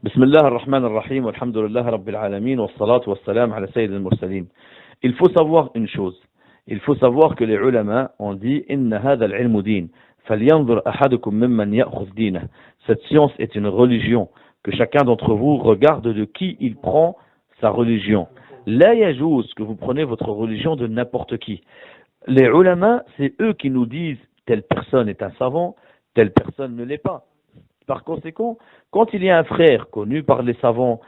بسم الله الرحمن الرحيم والحمد لله رب العالمين والصلاة والسلام على سيد المرسلين. Il faut savoir une chose. Il faut savoir que les ulama ont dit إن هذا العلم دين فلينظر أحدكم ممن يأخذ دينه. Cette science est une religion. Que chacun d'entre vous regarde de qui il prend sa religion. لا يجوز que vous prenez votre religion de n'importe qui. Les ulama, c'est eux qui nous disent telle personne est un savant, telle personne ne l'est pas. Par conséquent, quand il y a un frère connu par les savants,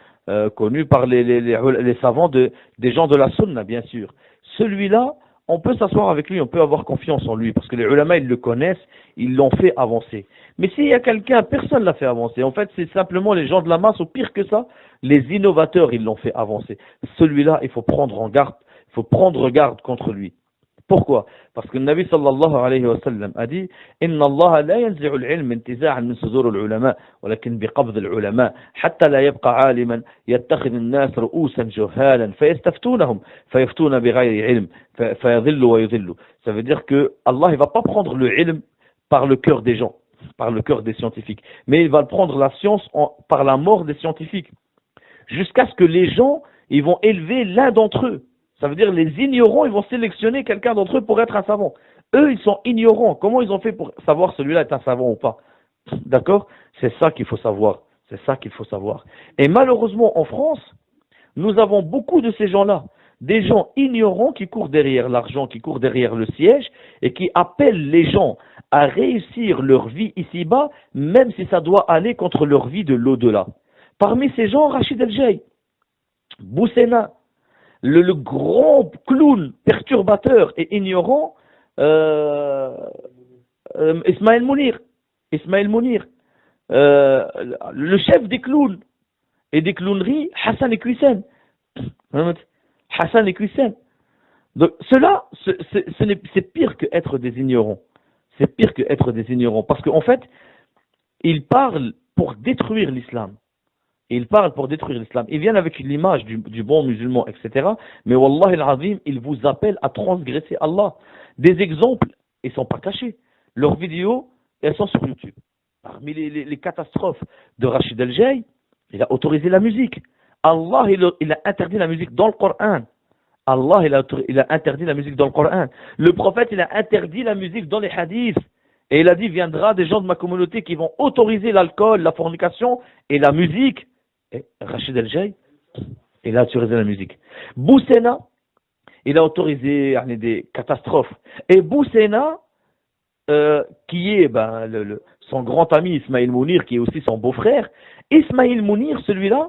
connu par les savants des gens de la sunna, bien sûr, celui-là, on peut s'asseoir avec lui, on peut avoir confiance en lui, parce que les ulama, ils le connaissent, ils l'ont fait avancer. Mais s'il y a quelqu'un, personne ne l'a fait avancer. En fait, c'est simplement les gens de la masse, ou pire que ça, les innovateurs, ils l'ont fait avancer. Celui-là, il faut prendre en garde, il faut prendre garde contre lui. Pourquoi? Parce que le Nabi sallallahu alayhi wa sallam a dit إن الله لا ينزع العلم انتزاعا من صدور العلماء ولكن بقبض العلماء حتى لا يبقى عالما يتخذ الناس رؤوسا جهالا فيستفتونهم فيفتون بغير علم فيضل ويضل. Ça veut dire que Allah il va pas prendre le ilm par le cœur des gens, par le cœur des scientifiques, mais il va prendre la science par la mort des scientifiques, jusqu'à ce que les gens ils vont élever l'un d'entre eux. Ça veut dire les ignorants, ils vont sélectionner quelqu'un d'entre eux pour être un savant. Eux, ils sont ignorants. Comment ils ont fait pour savoir celui-là est un savant ou pas? D'accord? C'est ça qu'il faut savoir. C'est ça qu'il faut savoir. Et malheureusement, en France, nous avons beaucoup de ces gens-là. Des gens ignorants qui courent derrière l'argent, qui courent derrière le siège et qui appellent les gens à réussir leur vie ici-bas, même si ça doit aller contre leur vie de l'au-delà. Parmi ces gens, Rachid El-Jay, Boussena, le grand clown perturbateur et ignorant, Ismaël Mounir, le chef des clowns et des clowneries, Hassan Ekwisen. Hassan Ekwisen. Donc, cela, c'est pire que être des ignorants. C'est pire que être des ignorants. Parce qu'en fait, ils parlent pour détruire l'islam. Ils parlent pour détruire l'islam. Ils viennent avec l'image du bon musulman, etc. Mais Wallah al-Azim, ils vous appellent à transgresser Allah. Des exemples, ils ne sont pas cachés. Leurs vidéos, elles sont sur YouTube. Parmi les catastrophes de Rachid El-Jay, il a autorisé la musique. Allah, il a interdit la musique dans le Coran. Allah, il a interdit la musique dans le Coran. Le prophète, il a interdit la musique dans les hadiths. Et il a dit, viendra des gens de ma communauté qui vont autoriser l'alcool, la fornication et la musique. Et Rachid El-Jay, il a autorisé la musique. Boussena, il a autorisé des catastrophes. Et Boussena, qui est son grand ami Ismaël Mounir, qui est aussi son beau-frère, Ismaël Mounir, celui-là,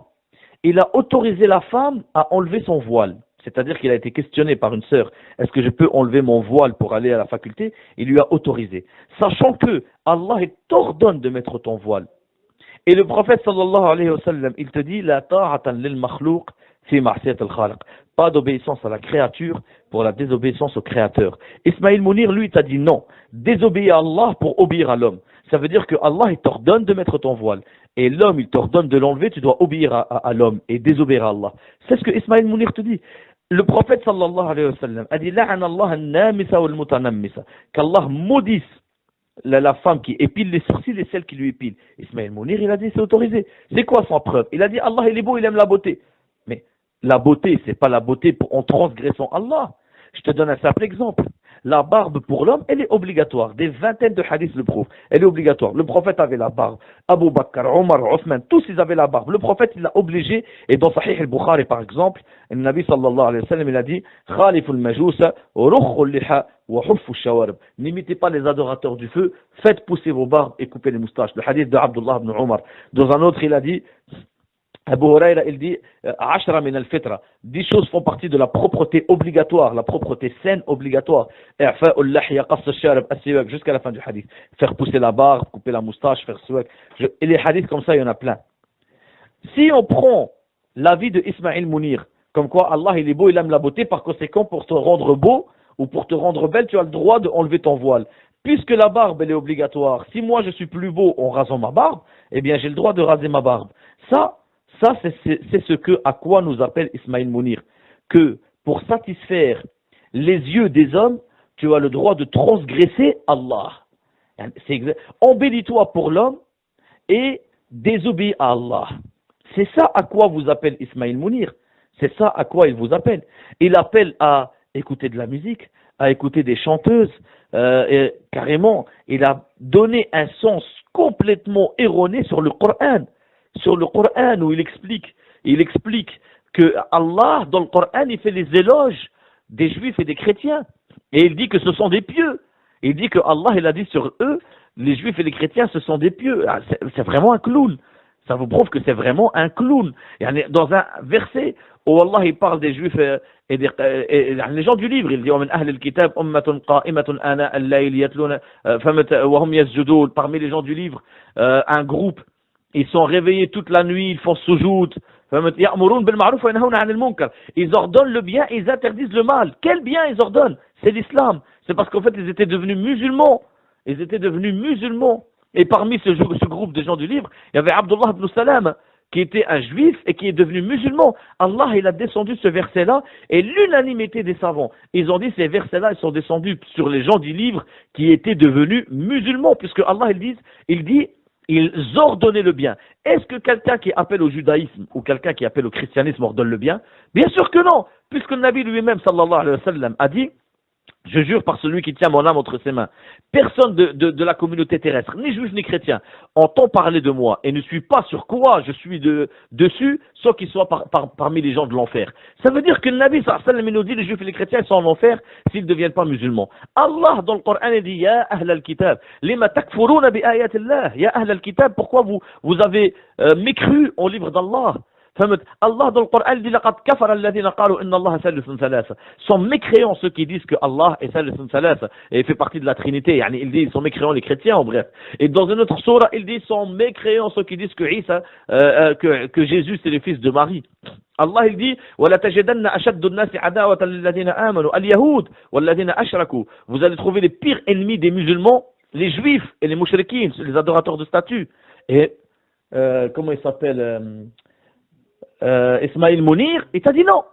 il a autorisé la femme à enlever son voile. C'est-à-dire qu'il a été questionné par une sœur, est-ce que je peux enlever mon voile pour aller à la faculté? Il lui a autorisé. Sachant que Allah t'ordonne de mettre ton voile. Et le prophète sallallahu alayhi wa sallam, il te dit la ta'atan lil makhlouq fi ma'siyat al-khaliq. Pas d'obéissance à la créature pour la désobéissance au créateur. Ismaël Mounir, lui, t'a dit non. Désobéis à Allah pour obéir à l'homme. Ça veut dire que Allah, il t'ordonne de mettre ton voile. Et l'homme, il t'ordonne de l'enlever, tu dois obéir à l'homme et désobéir à Allah. C'est ce que Ismaël Mounir te dit. Le prophète sallallahu alayhi wa sallam a dit la'ana Allah an-namisa wal mutanammisa. Qu'Allah maudisse la femme qui épile les sourcils et celle qui lui épile. Ismaël Mounir, il a dit c'est autorisé. C'est quoi son preuve? Il a dit Allah il est beau, il aime la beauté. Mais la beauté, c'est pas la beauté en transgressant Allah. Je te donne un simple exemple. La barbe pour l'homme, elle est obligatoire. Des vingtaines de hadiths le prouvent. Elle est obligatoire. Le prophète avait la barbe. Abu Bakr, Omar, Othman, tous ils avaient la barbe. Le prophète, il l'a obligé. Et dans Sahih al-Bukhari, par exemple, le Nabi sallallahu alayhi wa sallam, il a dit Khaliful majousa, rukhul liha, wa huffu shawarib. N'imitez pas les adorateurs du feu. Faites pousser vos barbes et coupez les moustaches. Le hadith de Abdullah ibn Omar. Dans un autre, il a dit Abu Huraira, il dit 10 min al-fitra. 10 choses font partie de la propreté obligatoire, la propreté saine obligatoire. Jusqu'à la fin du hadith. Faire pousser la barbe, couper la moustache, faire suwak. Et les hadiths comme ça, il y en a plein. Si on prend l'avis de Ismaël Mounir, comme quoi Allah il est beau, il aime la beauté, par conséquent, pour te rendre beau ou pour te rendre belle, tu as le droit d'enlever ton voile. Puisque la barbe, elle est obligatoire, si moi je suis plus beau en rasant ma barbe, eh bien j'ai le droit de raser ma barbe. Ça, c'est ce à quoi nous appelle Ismaël Mounir. Que pour satisfaire les yeux des hommes, tu as le droit de transgresser Allah. Embellis-toi pour l'homme et désobéis à Allah. C'est ça à quoi vous appelle Ismaël Mounir. C'est ça à quoi il vous appelle. Il appelle à écouter de la musique, à écouter des chanteuses. Et carrément, il a donné un sens complètement erroné sur le Coran. Sur le Coran où il explique que Allah, dans le Coran, il fait les éloges des juifs et des chrétiens. Et il dit que ce sont des pieux. Il dit que Allah, il a dit sur eux, les juifs et les chrétiens, ce sont des pieux. C'est vraiment un clown. Ça vous prouve que c'est vraiment un clown. Dans un verset où Allah il parle des juifs et les gens du livre, il dit parmi les gens du livre, un groupe, ils sont réveillés toute la nuit, ils font soujoud. Ils ordonnent le bien et ils interdisent le mal. Quel bien ils ordonnent? C'est l'islam. C'est parce qu'en fait ils étaient devenus musulmans. Ils étaient devenus musulmans. Et parmi ce groupe de gens du livre, il y avait Abdullah ibn Salam, qui était un juif et qui est devenu musulman. Allah, il a descendu ce verset-là, et l'unanimité des savants, ils ont dit ces versets-là, ils sont descendus sur les gens du livre qui étaient devenus musulmans, puisque Allah, il dit, ils ordonnaient le bien. Est-ce que quelqu'un qui appelle au judaïsme ou quelqu'un qui appelle au christianisme ordonne le bien? Bien sûr que non, puisque le Nabi lui-même, sallallahu alayhi wa sallam, a dit, je jure par celui qui tient mon âme entre ses mains, personne de la communauté terrestre, ni juif ni chrétien, entend parler de moi et ne suit pas sur quoi je suis dessus, sauf qu'il soit parmi les gens de l'enfer. Ça veut dire que le Nabi sallallahu alayhi wa sallam nous dit les juifs et les chrétiens sont en enfer s'ils ne deviennent pas musulmans. Allah dans le Coran il dit Ya ahl al-kitab, lima takfuruna bi ayatillah, Ya ahl al-kitab, pourquoi vous avez mécru au livre d'Allah? Allah dans le Coran dit laqad kafara alladhina qalu inna Allah thalithu thalatha. Sont mécréants ceux qui disent que Allah est thalithu thalatha et fait partie de la Trinité. Yani il dit ils sont mécréants les chrétiens en bref. Et dans une autre sourate il dit sont mécréants ceux qui disent que Isa que Jésus c'est le fils de Marie. Allah il dit ولا تجدن أشد الناس عداوة للذين آمنوا اليهود والذين أشركوا. Vous allez trouver les pires ennemis des musulmans, les juifs et les mouchriquins, les adorateurs de statues. Et comment il s'appelle Ismaël Mounir, il t'a dit non.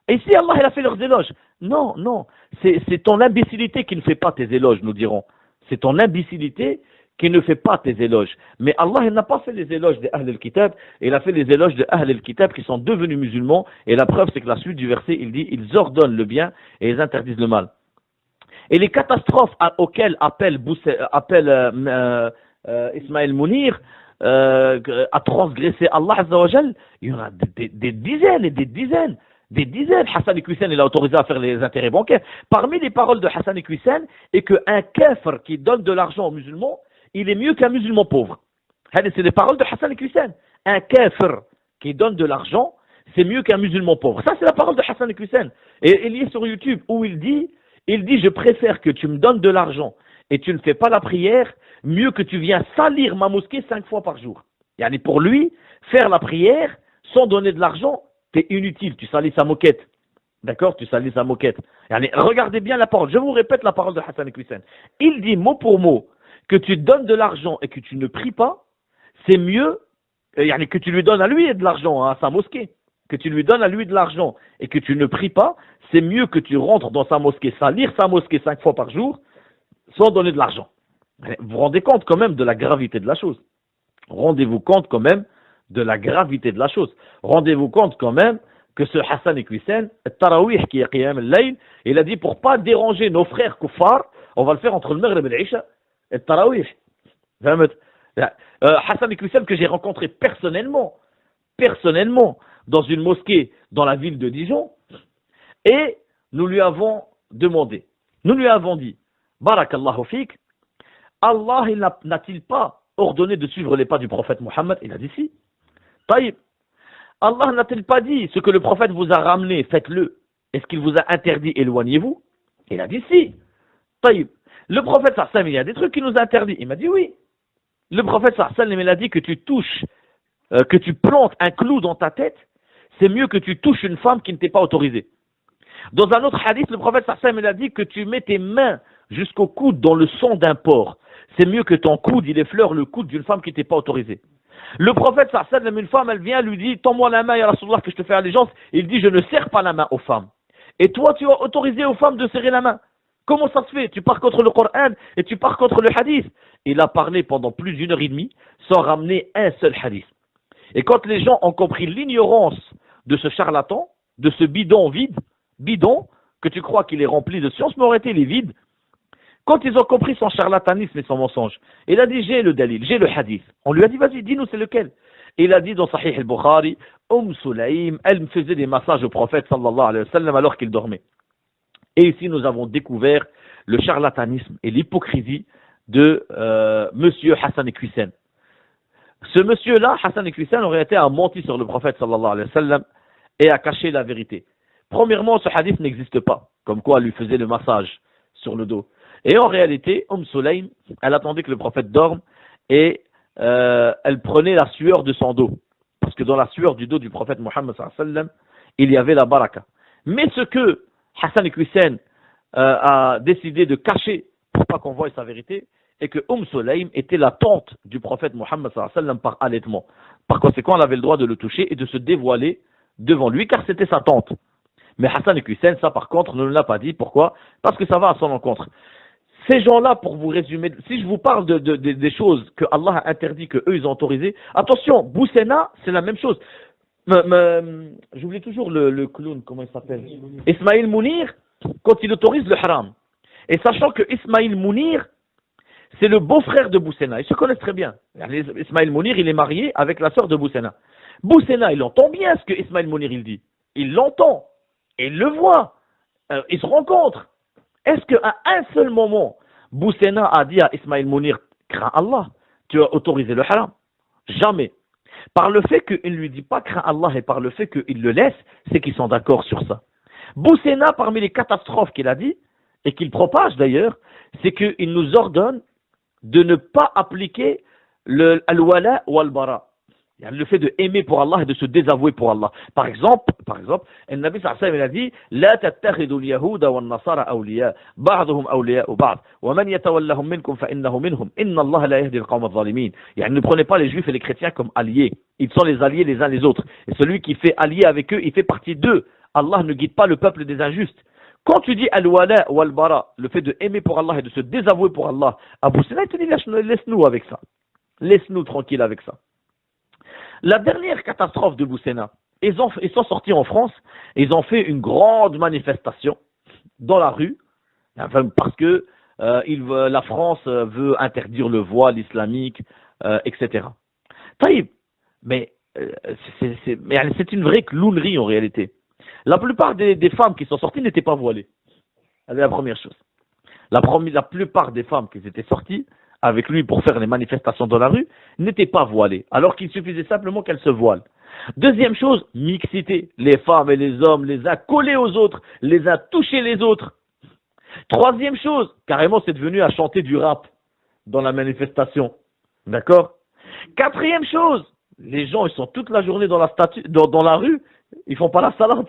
Et ici, Allah, il a fait leurs éloges. Non, non. C'est ton imbécilité qui ne fait pas tes éloges, nous dirons. C'est ton imbécilité qui ne fait pas tes éloges. Mais Allah, il n'a pas fait les éloges des Ahl al-Kitab, il a fait les éloges des Ahl al-Kitab qui sont devenus musulmans. Et la preuve, c'est que la suite du verset, il dit, ils ordonnent le bien et ils interdisent le mal. Et les catastrophes auxquelles appelle Ismaël Mounir, à transgresser Allah Azza wa Jal, il y en a des dizaines et des dizaines. Des dizaines. Hassan Iqwisen, il a autorisé à faire les intérêts bancaires. Parmi les paroles de Hassan Iqwisen, est qu'un kafir qui donne de l'argent aux musulmans, il est mieux qu'un musulman pauvre. C'est les paroles de Hassan Iqwisen. Un kafir qui donne de l'argent, c'est mieux qu'un musulman pauvre. Ça, c'est la parole de Hassan Iqwisen. Et il y est sur YouTube où il dit, je préfère que tu me donnes de l'argent et tu ne fais pas la prière, mieux que tu viens salir ma mosquée 5 fois par jour. Yani pour lui, faire la prière sans donner de l'argent, c'est inutile, tu salis sa moquette. D'accord? Tu salis sa moquette. Yani, regardez bien la parole. Je vous répète la parole de Hassan Iqwisen. Il dit mot pour mot que tu donnes de l'argent et que tu ne pries pas, c'est mieux yani, que tu lui donnes à lui de l'argent, à sa mosquée. Que tu lui donnes à lui de l'argent et que tu ne pries pas, c'est mieux que tu rentres dans sa mosquée, salir sa mosquée 5 fois par jour, sans donner de l'argent. Vous vous rendez compte quand même de la gravité de la chose. Rendez-vous compte quand même de la gravité de la chose. Rendez-vous compte quand même que ce Hassan Iqwisen, Tarawih qui est Qiyam al-Layl, il a dit pour pas déranger nos frères kuffars, on va le faire entre le Maghrib et l'Isha, et Tarawih. Hassan Iqwisen que j'ai rencontré personnellement, dans une mosquée dans la ville de Dijon, et nous lui avons demandé, nous lui avons dit, Barakallahu fik, Allah n'a-t-il pas ordonné de suivre les pas du prophète Mohammed? Il a dit si. Taïb. Allah n'a-t-il pas dit ce que le prophète vous a ramené, faites-le? Est-ce qu'il vous a interdit, éloignez-vous? Il a dit si. Taïb. Le prophète sallam, il y a des trucs qu'il nous a interdits. Il m'a dit oui. Le prophète sallam, il a dit que tu touches, que tu plantes un clou dans ta tête, c'est mieux que tu touches une femme qui ne t'est pas autorisée. Dans un autre hadith, le prophète sallam, il a dit que tu mets tes mains jusqu'au coude dans le sang d'un porc. C'est mieux que ton coude, il effleure le coude d'une femme qui n'était pas autorisée. Le prophète sallam, une femme, elle vient, lui dit, tends-moi la main, ya Rasulullah, que je te fais allégeance. Il dit, je ne serre pas la main aux femmes. Et toi, tu as autorisé aux femmes de serrer la main. Comment ça se fait? Tu pars contre le Coran et tu pars contre le hadith. Il a parlé pendant plus d'1 heure et demie sans ramener un seul hadith. Et quand les gens ont compris l'ignorance de ce charlatan, de ce bidon, que tu crois qu'il est rempli de science, mais en réalité il est vide, quand ils ont compris son charlatanisme et son mensonge, il a dit j'ai le dalil, j'ai le hadith. On lui a dit vas-y, dis-nous c'est lequel. Et il a dit dans Sahih al-Bukhari, Sulaym, elle me faisait des massages au prophète sallallahu alayhi wa sallam alors qu'il dormait. Et ici nous avons découvert le charlatanisme et l'hypocrisie de monsieur Hassan Iqwisen. Ce monsieur-là, Hassan Iqwisen, aurait été a menti sur le prophète sallallahu alayhi wa sallam et a caché la vérité. Premièrement, ce hadith n'existe pas, comme quoi elle lui faisait le massage sur le dos. Et en réalité, Sulaym, elle attendait que le prophète dorme et elle prenait la sueur de son dos. Parce que dans la sueur du dos du prophète Mohammed sallallahu alayhi wa sallam, il y avait la baraka. Mais ce que Hassan Iqwisen a décidé de cacher pour pas qu'on voie sa vérité, et que Sulaym était la tante du prophète Mohammed sallallahu alayhi wa sallam par allaitement. Par conséquent, elle avait le droit de le toucher et de se dévoiler devant lui, car c'était sa tante. Mais Hassan Iqwisen, ça par contre, ne l'a pas dit. Pourquoi? Parce que ça va à son encontre. Ces gens-là, pour vous résumer, si je vous parle des choses que Allah a interdit, que eux ils ont autorisé, attention, Boussena, c'est la même chose. J'oublie toujours le clown, comment il s'appelle? Ismaïl Mounir, quand il autorise le haram. Et sachant que Ismaïl Mounir, c'est le beau-frère de Boussena. Ils se connaissent très bien. Ismaïl Mounir, il est marié avec la sœur de Boussena. Boussena, il entend bien ce que Ismaïl Mounir il dit. Il l'entend. Et il le voit. Ils se rencontrent. Est-ce qu'à un seul moment, Boussena a dit à Ismaïl Mounir, crains Allah, tu as autorisé le haram? Jamais. Par le fait qu'il ne lui dit pas crains Allah et par le fait qu'il le laisse, c'est qu'ils sont d'accord sur ça. Boussena, parmi les catastrophes qu'il a dit, et qu'il propage d'ailleurs, c'est qu'il nous ordonne de ne pas appliquer le al-wala ou al-bara. Le fait de aimer pour Allah et de se désavouer pour Allah. Par exemple, le Nabi sallallahu alayhi wa sallam a dit لا تتخذوا اليهود والنصارى أولياء بعضهم أولياء بعض ومن يتولهم منكم فإنه منهم إن الله لا يهدي القوم الظالمين. Ne prenez pas les juifs et les chrétiens comme alliés. Ils sont les alliés les uns les autres. Et celui qui fait allié avec eux, il fait partie d'eux. Allah ne guide pas le peuple des injustes. Quand tu dis al-wala ou al-bara, le fait de aimer pour Allah et de se désavouer pour Allah, Abu Sina te dit laisse-nous avec ça. Laisse-nous tranquille avec ça. La dernière catastrophe de Boussena, ils sont sortis en France, ils ont fait une grande manifestation dans la rue, parce que la France veut interdire le voile islamique, etc. Taïb, mais c'est une vraie clownerie en réalité. La plupart des femmes qui sont sorties n'étaient pas voilées. C'est la première chose. La plupart des femmes qui étaient sorties avec lui pour faire les manifestations dans la rue, n'étaient pas voilées, alors qu'il suffisait simplement qu'elles se voilent. Deuxième chose, mixité. Les femmes et les hommes, les uns collés aux autres, les uns touchés les autres. Troisième chose, carrément c'est devenu à chanter du rap dans la manifestation. D'accord? Quatrième chose, les gens ils sont toute la journée dans la rue, ils font pas la salade.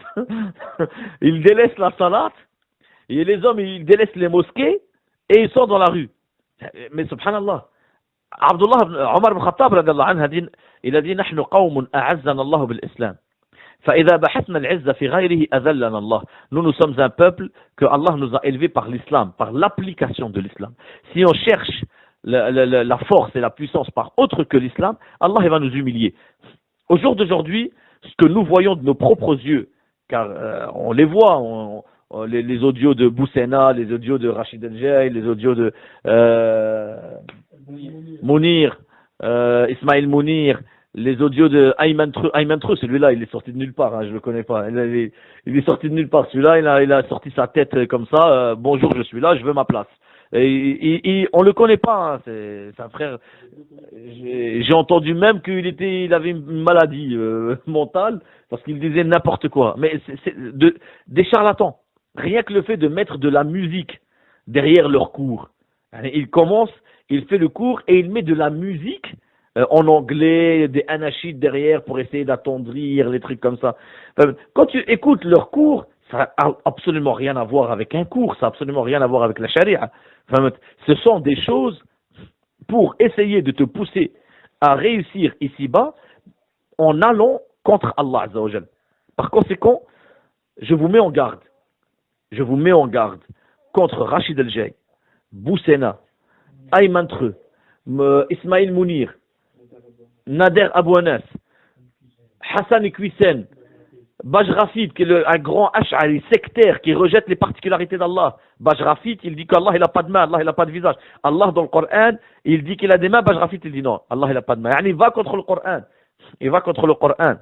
Ils délaissent la salade, et les hommes ils délaissent les mosquées, et ils sont dans la rue. Mais subhanallah, Abdullah Omar ibn Khattab radiallahu anhu, il a dit نحن قوم أعزنا الله بالإسلام فإذا بحثنا العزة في غيره أذلنا الله. Nous sommes un peuple que Allah nous a élevés par l'islam, par l'application de l'islam. Si on cherche la force et la puissance par autre que l'islam, Allah il va nous humilier. Au jour d'aujourd'hui, ce que nous voyons de nos propres yeux, car on les voit, les audios de Boussena, les audios de Rachid El-Jay, les audios de Mounir, Ismaïl Mounir, les audios de Ayman Treux, celui-là il est sorti de nulle part, hein, je le connais pas, il est sorti de nulle part, celui-là il a sorti sa tête comme ça, bonjour je suis là, je veux ma place. Et on le connaît pas, hein, c'est un frère. J'ai entendu même il avait une maladie mentale parce qu'il disait n'importe quoi. Mais c'est des charlatans. Rien que le fait de mettre de la musique derrière leur cours. Il fait le cours et il met de la musique en anglais, des anachids derrière pour essayer d'attendrir, les trucs comme ça. Quand tu écoutes leur cours, ça n'a absolument rien à voir avec un cours, ça n'a absolument rien à voir avec la charia. Ce sont des choses pour essayer de te pousser à réussir ici-bas en allant contre Allah Azza wa Jal. Par conséquent, je vous mets en garde. Je vous mets en garde contre Rachid El-Jay, Boussena, Ayman Treux, Ismaïl Mounir, Nader Abou Anas, Hassan Iqwisen, Bajrafit, qui est un grand ash'ari sectaire qui rejette les particularités d'Allah. Bajrafit, il dit qu'Allah il n'a pas de main, Allah il n'a pas de visage. Allah dans le Coran, il dit qu'il a des mains, Bajrafit il dit non, Allah il n'a pas de main. Il va contre le Coran. Il va contre le Coran.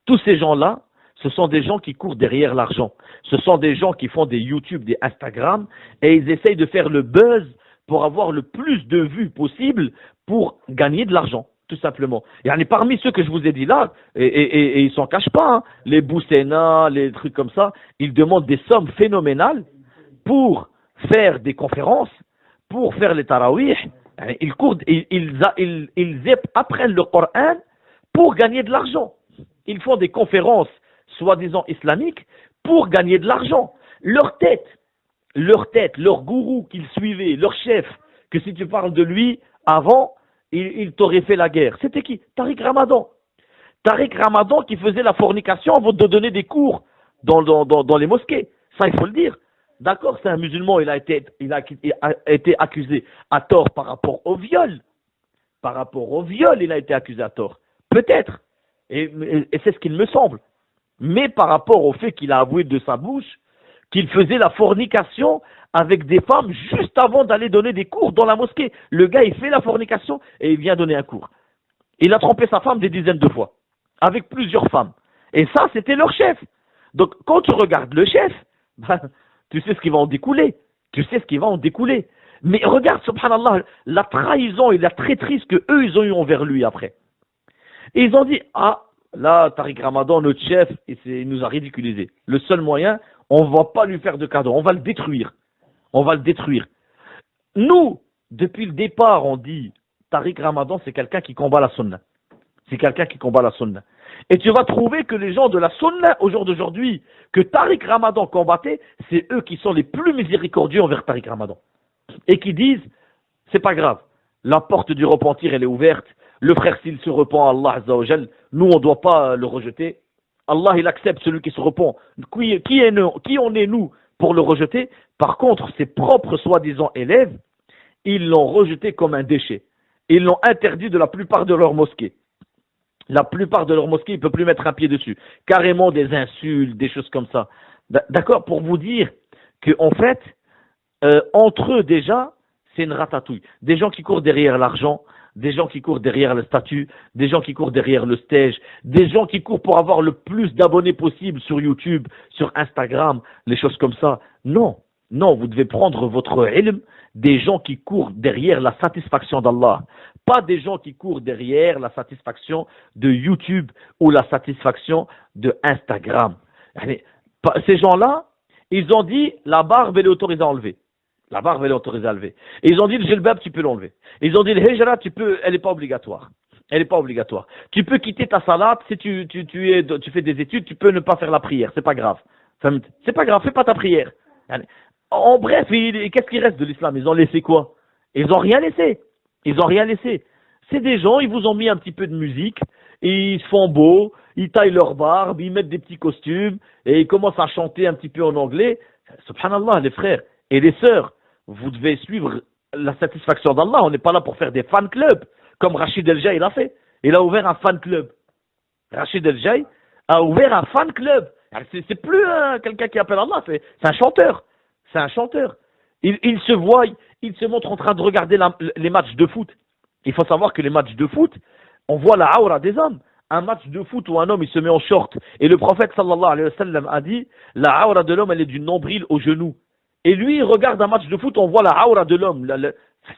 Tous ces gens-là, ce sont des gens qui courent derrière l'argent. Ce sont des gens qui font des YouTube, des Instagram, et ils essayent de faire le buzz pour avoir le plus de vues possible pour gagner de l'argent. Tout simplement. Et parmi ceux que je vous ai dit là, et ils s'en cachent pas, hein, les Boussena, les trucs comme ça, ils demandent des sommes phénoménales pour faire des conférences, pour faire les tarawih. Ils courent, ils apprennent le Coran pour gagner de l'argent. Ils font des conférences, soi-disant islamiques, pour gagner de l'argent. Leur tête, leur gourou qu'ils suivaient, leur chef, que si tu parles de lui avant, il t'aurait fait la guerre. C'était qui? Tariq Ramadan. Tariq Ramadan qui faisait la fornication avant de donner des cours dans les mosquées. Ça, il faut le dire. D'accord, c'est un musulman, il a été accusé à tort par rapport au viol. Par rapport au viol, il a été accusé à tort. Peut-être. Et c'est ce qu'il me semble. Mais par rapport au fait qu'il a avoué de sa bouche qu'il faisait la fornication avec des femmes juste avant d'aller donner des cours dans la mosquée. Le gars, il fait la fornication et il vient donner un cours. Il a trompé sa femme des dizaines de fois, avec plusieurs femmes. Et ça, c'était leur chef. Donc, quand tu regardes le chef, tu sais ce qui va en découler. Tu sais ce qui va en découler. Mais regarde, subhanallah, la trahison et la traîtrise que eux, ils ont eu envers lui après. Et ils ont dit, ah, là, Tariq Ramadan, notre chef, il nous a ridiculisé. Le seul moyen, on ne va pas lui faire de cadeau, on va le détruire. On va le détruire. Nous, depuis le départ, on dit, Tariq Ramadan, c'est quelqu'un qui combat la sunna. C'est quelqu'un qui combat la sunna. Et tu vas trouver que les gens de la sunna, au jour d'aujourd'hui, que Tariq Ramadan combattait, c'est eux qui sont les plus miséricordieux envers Tariq Ramadan. Et qui disent, c'est pas grave, la porte du repentir, elle est ouverte. Le frère, s'il se repent à Allah Azza wa Jal, nous, on ne doit pas le rejeter. Allah, il accepte celui qui se repent. Qui en est nous pour le rejeter? Par contre, ses propres soi-disant élèves, ils l'ont rejeté comme un déchet. Ils l'ont interdit de la plupart de leurs mosquées. La plupart de leurs mosquées, ils ne peuvent plus mettre un pied dessus. Carrément des insultes, des choses comme ça. D'accord? Pour vous dire qu'en fait, entre eux déjà, c'est une ratatouille. Des gens qui courent derrière l'argent, des gens qui courent derrière le statut, des gens qui courent derrière le stage, des gens qui courent pour avoir le plus d'abonnés possible sur YouTube, sur Instagram, les choses comme ça. Non, vous devez prendre votre ilm des gens qui courent derrière la satisfaction d'Allah, pas des gens qui courent derrière la satisfaction de YouTube ou la satisfaction de Instagram. Ces gens-là, ils ont dit la barbe elle est autorisée à enlever. La barbe, elle est autorisée à lever. Et ils ont dit le jilbab, tu peux l'enlever. Ils ont dit le hijra, elle n'est pas obligatoire. Elle n'est pas obligatoire. Tu peux quitter ta salat, si tu fais des études, tu peux ne pas faire la prière. C'est pas grave. C'est pas grave, fais pas ta prière. En bref, qu'est-ce qui reste de l'islam? Ils ont laissé quoi? Ils ont rien laissé. Ils ont rien laissé. C'est des gens, ils vous ont mis un petit peu de musique, et ils se font beaux, ils taillent leur barbe, ils mettent des petits costumes, et ils commencent à chanter un petit peu en anglais. Subhanallah, les frères et les sœurs, vous devez suivre la satisfaction d'Allah. On n'est pas là pour faire des fan clubs, comme Rachid El-Jay l'a fait. Il a ouvert un fan club. Rachid El-Jay a ouvert un fan club. C'est plus quelqu'un qui appelle Allah, c'est un chanteur. C'est un chanteur. Il se voit, il se montre en train de regarder les matchs de foot. Il faut savoir que les matchs de foot, on voit la aura des hommes. Un match de foot où un homme il se met en short. Et le prophète sallallahu alayhi wa sallam a dit, la aura de l'homme elle est du nombril au genou. Et lui, il regarde un match de foot, on voit la aura de l'homme.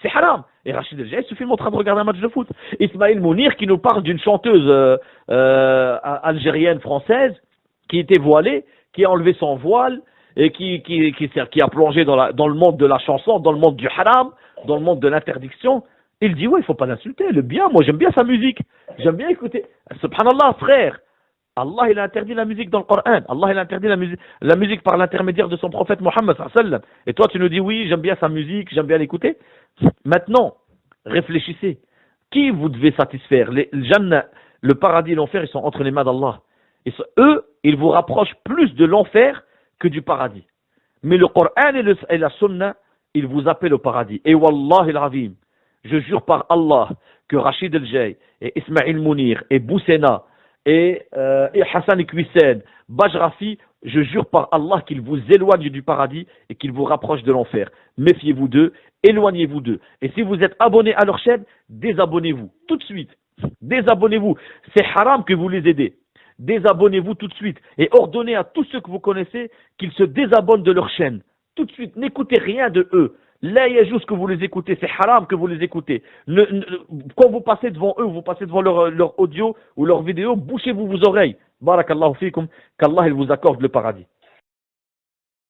C'est haram. Et Rachid El-Jay se filme en train de regarder un match de foot. Ismaël Mounir qui nous parle d'une chanteuse algérienne française qui était voilée, qui a enlevé son voile et qui a plongé dans le monde de la chanson, dans le monde du haram, dans le monde de l'interdiction. Il dit, ouais, il faut pas l'insulter. Le bien, moi j'aime bien sa musique. J'aime bien écouter. Subhanallah, frère. Allah, il a interdit la musique dans le Coran. Allah, il a interdit la musique par l'intermédiaire de son prophète Mohammed sallallahu alayhi wa sallam. Et toi, tu nous dis, oui, j'aime bien sa musique, j'aime bien l'écouter. Maintenant, réfléchissez. Qui vous devez satisfaire? Le Jannah, le paradis et l'enfer, ils sont entre les mains d'Allah. Eux, ils vous rapprochent plus de l'enfer que du paradis. Mais le Coran et la Sunna, ils vous appellent au paradis. Et Wallahi al-Azim, je jure par Allah que Rachid El-Jay et Ismaël Mounir et Boussena et Hassan Iqwissed, Bajrafi, je jure par Allah qu'il vous éloigne du paradis et qu'il vous rapproche de l'enfer. Méfiez-vous d'eux, éloignez-vous d'eux. Et si vous êtes abonné à leur chaîne, désabonnez-vous tout de suite. Désabonnez-vous. C'est haram que vous les aidez. Désabonnez-vous tout de suite et ordonnez à tous ceux que vous connaissez qu'ils se désabonnent de leur chaîne. Tout de suite, n'écoutez rien de eux. Là, il y a juste que vous les écoutez, c'est haram que vous les écoutez. Quand vous passez devant eux, vous passez devant leur audio ou leur vidéo, bouchez-vous vos oreilles. Barakallahu fikum, qu'Allah il vous accorde le paradis.